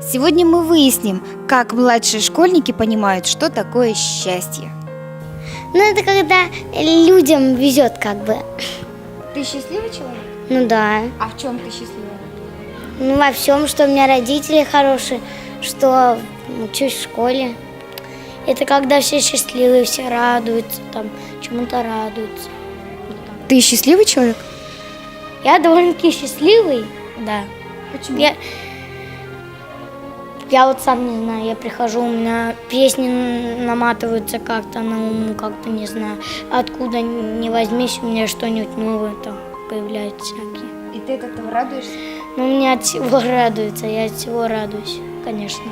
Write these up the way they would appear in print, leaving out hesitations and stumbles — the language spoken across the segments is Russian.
Сегодня мы выясним, как младшие школьники понимают, что такое счастье. Ну, это когда людям везет как бы. Ты счастливый человек? Ну да. А в чем ты счастливая? Ну, во всем, что у меня родители хорошие, что учусь в школе. Это когда все счастливые, все радуются, там, чему-то радуются. Ты счастливый человек? Я довольно-таки счастливый, да. Почему? Я вот сам не знаю, я прихожу, у меня песни наматываются как-то на ум, как-то не знаю. Откуда ни возьмись, у меня что-нибудь новое там появляется всякие. И ты от этого радуешься? Ну, меня от всего радуется, я от всего радуюсь, конечно.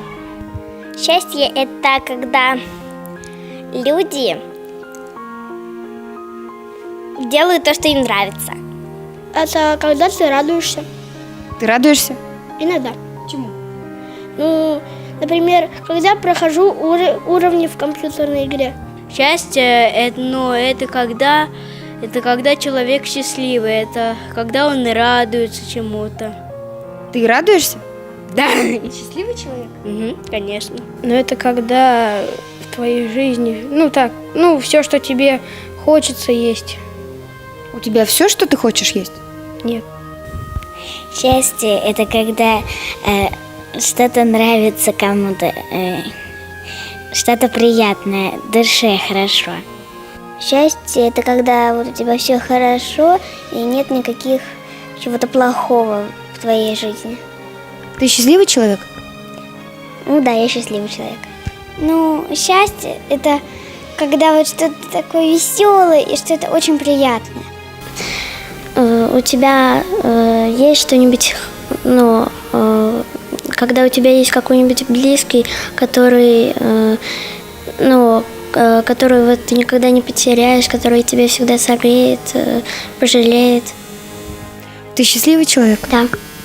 Счастье – это когда люди делают то, что им нравится. Это когда ты радуешься. Ты радуешься? Иногда. Чему? Ну, например, когда прохожу уровни в компьютерной игре. Счастье это когда человек счастливый, это когда он радуется чему-то. Ты радуешься? Да. И счастливый человек? Угу, конечно. Но это когда в твоей жизни, все, что тебе хочется есть. У тебя все, что ты хочешь, есть? Нет. Счастье – это когда что-то нравится кому-то, что-то приятное, душе хорошо. Счастье – это когда вот у тебя все хорошо и нет никаких чего-то плохого в твоей жизни. Ты счастливый человек? Ну да, я счастливый человек. Ну, счастье – это когда вот что-то такое веселое и что-то очень приятное. У тебя есть что-нибудь, когда у тебя есть какой-нибудь близкий, который вот ты никогда не потеряешь, который тебя всегда согреет, пожалеет. Ты счастливый человек? Да.